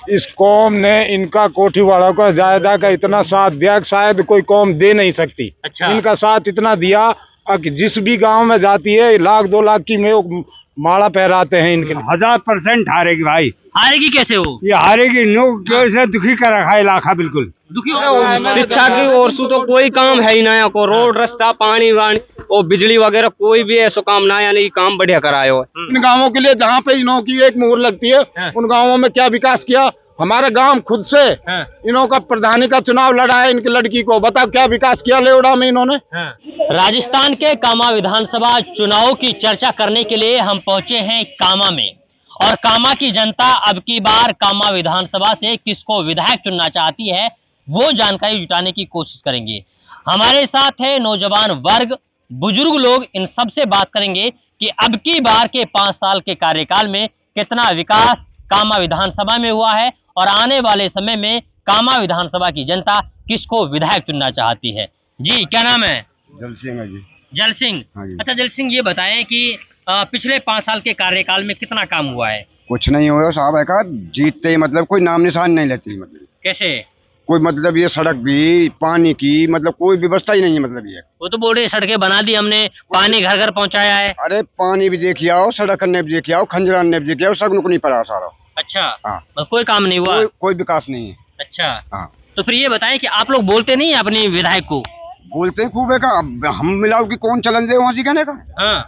इस कौम ने इनका कोठी वालों का जायदा का इतना साथ दिया, शायद कोई कौम दे नहीं सकती। अच्छा। इनका साथ इतना दिया कि जिस भी गांव में जाती है 1-2 लाख की में माला पहराते हैं इनके लिए। 1000% हारेगी भाई। हारेगी कैसे वो? ये हारेगी कैसे दुखी कर रखा है इलाका, बिल्कुल दुखी हो गया। शिक्षा की ओर से तो कोई काम है ही ना, को रोड रास्ता पानी वानी और बिजली वगैरह कोई भी ऐसा काम ना, यानी काम बढ़िया कराया हो। इन गाँवों के लिए जहाँ पे इन्हों की एक मुहर लगती है उन गाँवों में क्या विकास किया? हमारा गांव खुद से इन्हों का प्रधानी का चुनाव लड़ा है इनकी लड़की को, बताओ क्या विकास किया लेवड़ा में इन्होंने। राजस्थान के कामा विधानसभा चुनाव की चर्चा करने के लिए हम पहुंचे हैं कामा में, और कामा की जनता अब की बार कामा विधानसभा से किसको विधायक चुनना चाहती है वो जानकारी जुटाने की कोशिश करेंगे। हमारे साथ है नौजवान वर्ग, बुजुर्ग लोग, इन सब से बात करेंगे कि अब की बार के 5 साल के कार्यकाल में कितना विकास कामा विधानसभा में हुआ है और आने वाले समय में कामा विधानसभा की जनता किसको विधायक चुनना चाहती है। जी क्या नाम है? जल सिंह जी। जल सिंह। अच्छा जल सिंह, ये बताएं कि पिछले 5 साल के कार्यकाल में कितना काम हुआ है? कुछ नहीं हुआ साहब, है का जीतते ही मतलब कोई नाम निशान नहीं लेती, मतलब कैसे? कोई मतलब ये सड़क भी पानी की मतलब कोई व्यवस्था ही नहीं है, मतलब ये वो तो बोल रहे सड़कें बना दी हमने, पानी घर घर पहुंचाया है। अरे पानी भी देखिए आओ, सड़क ने भी देखिए आओ, खंजरान ने भी देखिए आओ, सब को नहीं पड़ा सारा। अच्छा। हाँ। कोई काम नहीं हुआ, कोई विकास नहीं है। अच्छा। हाँ। तो फिर ये बताएं कि आप लोग बोलते नहीं है अपनी विधायक को? बोलते हैं खूब है का, हम मिलाओ कि कौन चलन दे वहाँ जी कहने का। हाँ।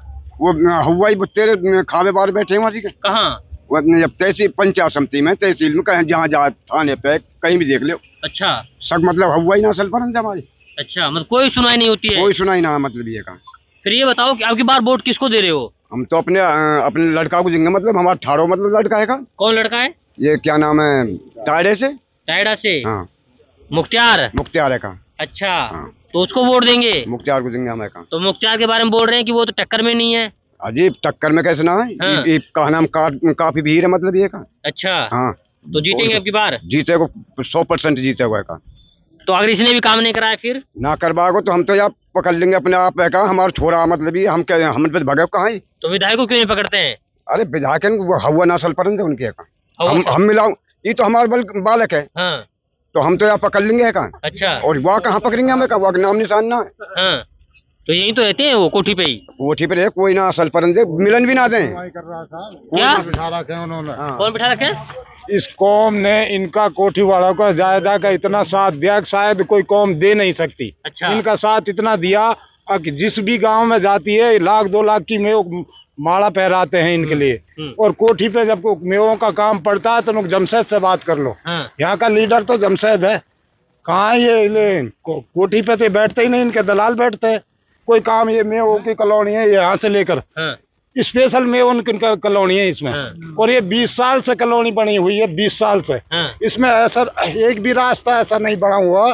वो हुआ ही तेरे खावे बार बैठे वहाँ जी के। कहाँ? वो जब तहसील पंचायत समिति में, तहसील में कहीं जहाँ जहाँ थाने पे कहीं भी देख लो। अच्छा। सब मतलब हुआ ही ना असल पर हमारी। अच्छा, मतलब कोई सुनाई नहीं होती है? कोई सुनाई ना, मतलब ये का। फिर ये बताओ कि आपकी बार वोट किसको दे रहे हो? हम तो अपने लड़का को देंगे, मतलब हमारा 18 मतलब लड़का है का। कौन लड़का है? ये क्या नाम है, टायडे से। टायडा से? हाँ। मुख्तियार है का। अच्छा। हाँ। तो उसको वोट देंगे? मुख्तियार को देंगे हमें का। तो मुख्तियार के बारे में बोल रहे हैं कि वो तो टक्कर में नहीं है। अजीब टक्कर में कैसे ना है। हाँ। का नाम काफी भीड़ है, मतलब ये का। अच्छा। हाँ। तो जीतेंगे अब की बार? जीते को 100% जीते हुआ का। तो अगर इसने भी काम नहीं कराया फिर? ना करवाओ तो हम तो यहाँ पकड़ लेंगे अपने आप है का, हमारा छोरा मतलब ये हम क्या हम भगे कहाँ है। तो विधायक को क्यों नहीं पकड़ते हैं? अरे विधायक हवा नसल पर उनके का हम मिलाओ, ये तो हमारे बालक है। हाँ। तो हम तो यहाँ पकड़ लेंगे का। अच्छा। और वहाँ कहाँ पकड़ेंगे हमें का, वहाँ नाम निशान ना है। हाँ। तो यही तो रहते हैं वो कोठी पे ही? कोठी पे रहे, कोई ना असल पर मिलन भी ना दें। क्या बिठा रखे उन्होंने? कौन बिठा रखे? इस कौम ने इनका कोठी वालों का जायदा का इतना साथ दिया, शायद कोई कौम दे नहीं सकती। अच्छा। इनका साथ इतना दिया कि जिस भी गांव में जाती है 1-2 लाख की में माला पहराते हैं इनके लिए। और कोठी पे जब मेवों का काम पड़ता है तो लोग जमशेद से बात कर लो। यहाँ का लीडर तो जमशेद है, कहाँ ये कोठी पे तो बैठते ही नहीं, इनके दलाल बैठते हैं। कोई काम ये मेवों की कॉलोनी है, यहाँ से लेकर स्पेशल मेवों की कॉलोनी है इसमें। और ये 20 साल से कॉलोनी बनी हुई है, 20 साल से। इसमें ऐसा एक भी रास्ता ऐसा नहीं बना हुआ।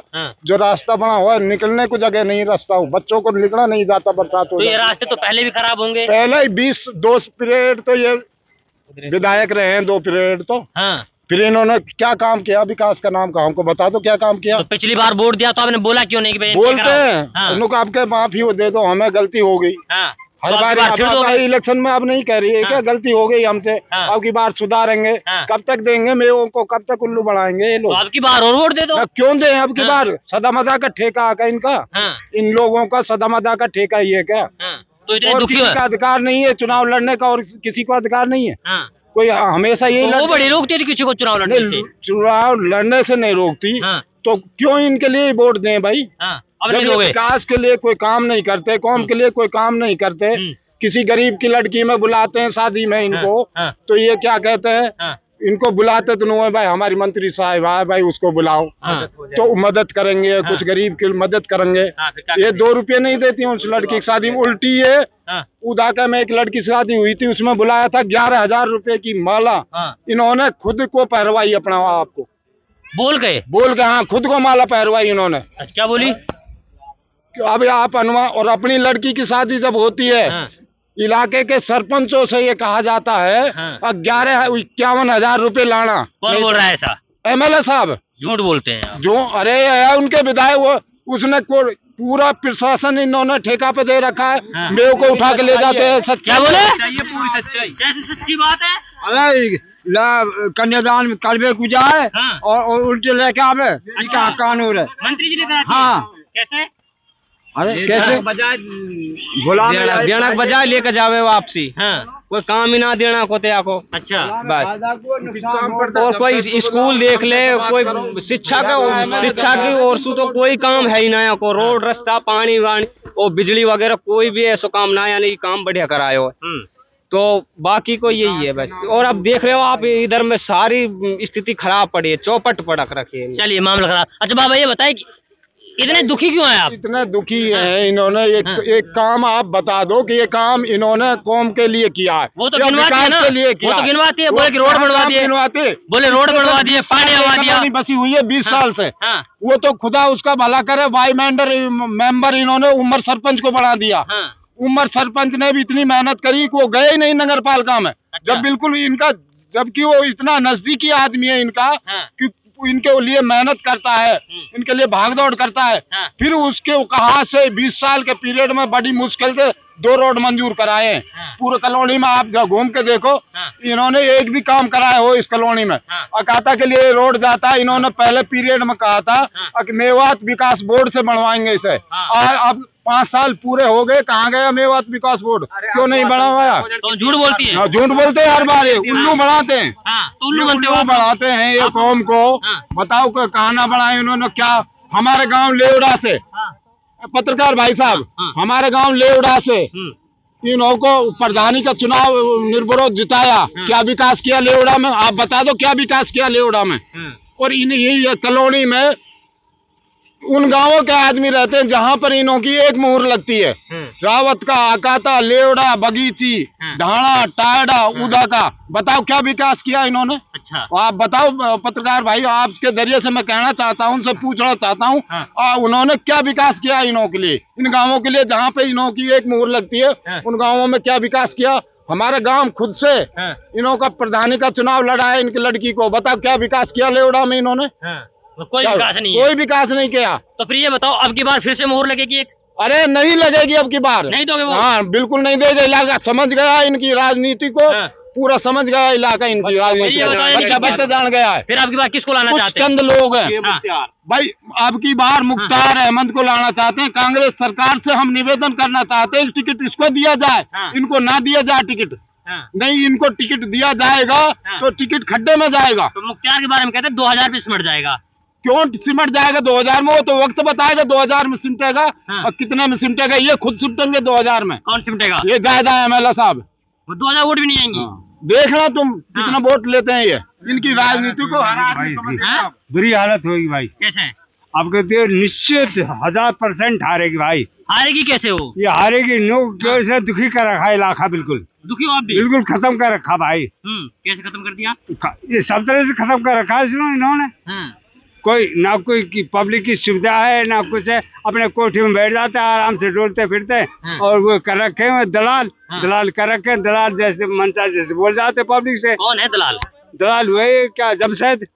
जो रास्ता बना हुआ है निकलने को जगह नहीं, रास्ता बच्चों को निकला नहीं जाता बरसात हो। तो ये रास्ते तो पहले भी खराब होंगे? पहले ही 2 पीरियड तो ये विधायक रहे हैं, 2 पीरियड तो। फिर इन्होंने क्या काम किया विकास का नाम का हमको बता दो, क्या काम किया? तो पिछली बार वोट दिया तो आपने बोला क्यों नहीं कि बोलते हैं उनको आपके माफी दे दो, हमें गलती हो गई। हर बार इलेक्शन में अब नहीं कह रही है क्या गलती हो गई हमसे, अब की बार सुधारेंगे। कब तक देंगे मेवों को, कब तक उल्लू बढ़ाएंगे ये लोग? अब की बार और वोट दे दो। क्यों दे अब की बार? सदामदा का ठेका आका इनका, इन लोगों का सदामदा का ठेका ही है क्या? तो इतने और दुखी किसी का अधिकार नहीं है चुनाव लड़ने का, और किसी को अधिकार नहीं है। कोई हमेशा यही वो बड़ी रोकती थी किसी को चुनाव लड़ने से? चुनाव लड़ने से नहीं रोकती। तो क्यों इनके लिए वोट दें भाई? जब विकास के लिए कोई काम नहीं करते, कौम के लिए कोई काम नहीं करते, किसी गरीब की लड़की में बुलाते हैं शादी में इनको, तो ये क्या कहते हैं, इनको बुलाते तो नहीं भाई हमारी मंत्री साहब आए भाई उसको बुलाओ तो मदद करेंगे, कुछ गरीब की मदद करेंगे। ये 2 रुपये नहीं देती उस लड़की की शादी में। उल्टी है उदाका में एक लड़की शादी हुई थी, उसमें बुलाया था 11,000 रुपए की माला, इन्होंने खुद को पहरवाई अपना आपको बोल गए। हाँ खुद को माला पहरवाई इन्होंने। क्या बोली? अब आप अनुमान, और अपनी लड़की की शादी जब होती है इलाके के सरपंचों से ये कहा जाता है 51,000 रुपए लाना। कौन बोल रहा है ऐसा? MLA साहब झूठ बोलते हैं। जो अरे उनके विधायक वो उसने पूरा प्रशासन इन्होंने ठेका पे दे रखा है। मेव को उठा के ले जाते हैं। क्या बोले? पूरी सच्चाई कैसी सच्ची बात है? अरे कन्यादान करवे को जाए और उल्टे लेके आवे, क्या कानून है? मंत्री जी ने कहा हाँ। कैसे? अरे कैसे बजाय देना के बजाय लेकर जावे वापसी। हाँ। कोई काम ही ना देना को ते को। अच्छा। बस और कोई स्कूल देख ले, कोई शिक्षा की और सु तो कोई काम है ही ना को। रोड रास्ता पानी वानी और बिजली वगैरह कोई भी ऐसा काम ना, यानी काम बढ़िया करायो। तो बाकी को यही है बस। और अब देख रहे हो आप इधर में सारी स्थिति खराब पड़ी है, चौपट पड़क रखी है। चलिए मामला खराब। अच्छा बाबा ये बताए इतने दुखी क्यों है आप? इतने दुखी हैं इन्होंने। एक काम आप बता दो कि ये काम इन्होंने कौम के लिए किया है। वो तो गिनवाती है ना, के लिए किया। वो तो गिनवाती है, बोले कि रोड बनवा दिए, बोले रोड बनवा दिए, पानी आवा दिया। बसी हुई है 20 साल से। हाँ। वो तो खुदा उसका भला करे, वाई मेंबर इन्होंने उमर सरपंच को बढ़ा दिया। उमर सरपंच ने भी इतनी मेहनत करी कि वो गए ही नहीं नगर पालिका में। जब बिल्कुल इनका, जबकि वो इतना नजदीकी आदमी है इनका कि इनके लिए मेहनत करता है, इनके लिए भागदौड़ करता है। फिर उसके कहा से 20 साल के पीरियड में बड़ी मुश्किल से 2 रोड मंजूर कराए हैं। पूरे कॉलोनी में आप घूम के देखो, इन्होंने एक भी काम कराया हो इस कॉलोनी में। अकाता के लिए रोड जाता है, इन्होंने पहले पीरियड में कहा था कि मेवात विकास बोर्ड से बनवाएंगे इसे। अब 5 साल पूरे हो गए, कहाँ गया मेवात विकास बोर्ड? क्यों नहीं बनवाया? तो झूठ बोलती है। झूठ बोलते हैं हर बार, उल्लू बढ़ाते हैं। उल्लू बढ़ाते हैं ये कौम को। बताओ कहाँ ना बढ़ाए उन्होंने? क्या हमारे गांव लेवड़ा से, पत्रकार भाई साहब, हमारे गांव लेवड़ा से इन्हों को प्रधानी का चुनाव निर्विरोध जिताया। क्या विकास किया लेवड़ा में? आप बता दो क्या विकास किया लेवड़ा में? और इन कॉलोनी में उन गांवों के आदमी रहते हैं जहां पर इन्हों की एक मुहर लगती है। रावत का, अकाता, लेवड़ा, बगीची, ढाणा, टायडा, उदा का। बताओ क्या विकास किया इन्होंने? अच्छा। आप बताओ पत्रकार भाई, आपके जरिए से मैं कहना चाहता हूं, उनसे पूछना चाहता हूं, उन्होंने क्या विकास किया इन्हों के लिए, इन गाँवों के लिए जहाँ पे इन्हों की एक मुहर लगती है? उन गाँवों में क्या विकास किया? हमारा गांव खुद से इन्हों का प्रधानी का चुनाव लड़ा है इनकी लड़की को। बताओ क्या विकास किया लेवड़ा में इन्होंने? कोई विकास नहीं है। कोई विकास नहीं किया। तो फिर ये बताओ अब की बार फिर से मोहर लगेगी एक? अरे नहीं लगेगी अब की बार। नहीं दोगे वो? हाँ बिल्कुल नहीं देगा। इलाका समझ गया इनकी राजनीति को। पूरा समझ गया इलाका इनकी राजनीति को, बच्चा जान गया है। फिर अब की बार किसको लाना चाहते हैं? चंद लोग हैं भाई। अब की बार मुख्तार अहमद को लाना चाहते हैं। कांग्रेस सरकार से हम निवेदन करना चाहते हैं टिकट इसको दिया जाए, इनको ना दिया जाए टिकट। नहीं, इनको टिकट दिया जाएगा तो टिकट खड्डे में जाएगा। तो मुख्तार के बारे में कहते हैं 2000 पे सिमट जाएगा। क्यों सिमट जाएगा 2000 में? वो तो वक्त बताएगा 2000 में सिमटेगा। और कितने में सिमटेगा ये खुद सिमटेंगे 2000 में। कौन सिमटेगा? ये ज्यादा एमएलए साहब। 2000 वोट भी नहीं आएंगी। देखना तुम कितना वोट लेते हैं ये। इनकी राजनीति को बुरी हालत होगी भाई। कैसे? आप कहते हो निश्चित 1000% हारेगी भाई। हारेगी कैसे हो? ये हारेगी। से दुखी कर रखा है इलाका, बिल्कुल दुखी हो आप भी? बिल्कुल खत्म कर रखा भाई। कैसे खत्म कर दिया? ये सब तरह से खत्म कर रखा है इन्होंने। कोई ना कोई की पब्लिक की सुविधा है ना कुछ है। अपने कोठी में बैठ जाते हैं आराम से, डोलते फिरते। और वो कर रखे हैं दलाल। दलाल कर रखे हैं। दलाल जैसे मनचा जैसे बोल जाते पब्लिक से। कौन है दलाल? दलाल हुए क्या जमशेद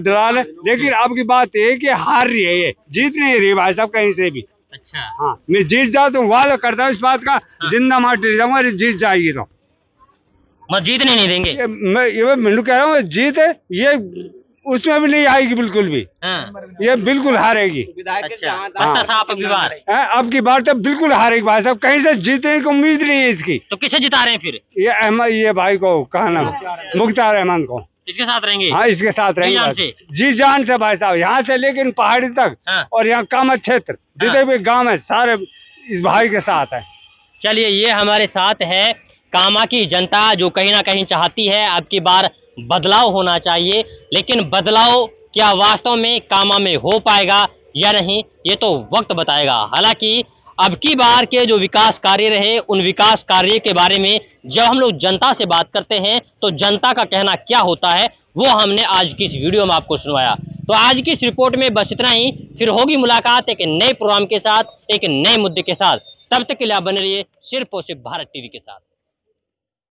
दलाल है। लेकिन अब की बात ये कि हार रही है, ये जीत नहीं रही भाई साहब कहीं से भी। अच्छा। हाँ, मैं जीत जाऊँ तो वादा करता हूँ इस बात का, जिंदा माटी जाऊंगा जीत जाएगी तो। मैं जीतने नहीं देंगे। मैं कह रहा हूँ जीत है ये उसमें भी नहीं आएगी बिल्कुल भी। ये बिल्कुल हारेगी। अच्छा। अब की बार? अब की बार तो बिल्कुल हारेगी भाई साहब, कहीं से जीतने की उम्मीद नहीं है इसकी। तो किसे जिता रहे हैं फिर? ये अहमद, ये भाई को कहा नाम, मुख्तार अहमद को। इसके साथ रहेंगे? हाँ इसके साथ रहेंगे जी जान से भाई साहब, यहाँ से लेकिन पहाड़ी तक। और यहाँ कामत क्षेत्र जितने भी गांव है सारे इस भाई के साथ है। चलिए ये हमारे साथ है कामा की जनता, जो कहीं ना कहीं चाहती है अब की बार बदलाव होना चाहिए। लेकिन बदलाव क्या वास्तव में कामा में हो पाएगा या नहीं, ये तो वक्त बताएगा। हालांकि अब की बार के जो विकास कार्य रहे, उन विकास कार्य के बारे में जब हम लोग जनता से बात करते हैं तो जनता का कहना क्या होता है वो हमने आज की इस वीडियो में आपको सुनवाया। तो आज की इस रिपोर्ट में बस इतना ही। फिर होगी मुलाकात एक नए प्रोग्राम के साथ, एक नए मुद्दे के साथ। तब तक के लिए आप बने रहिए सिर्फ और सिर्फ भारत टीवी के साथ।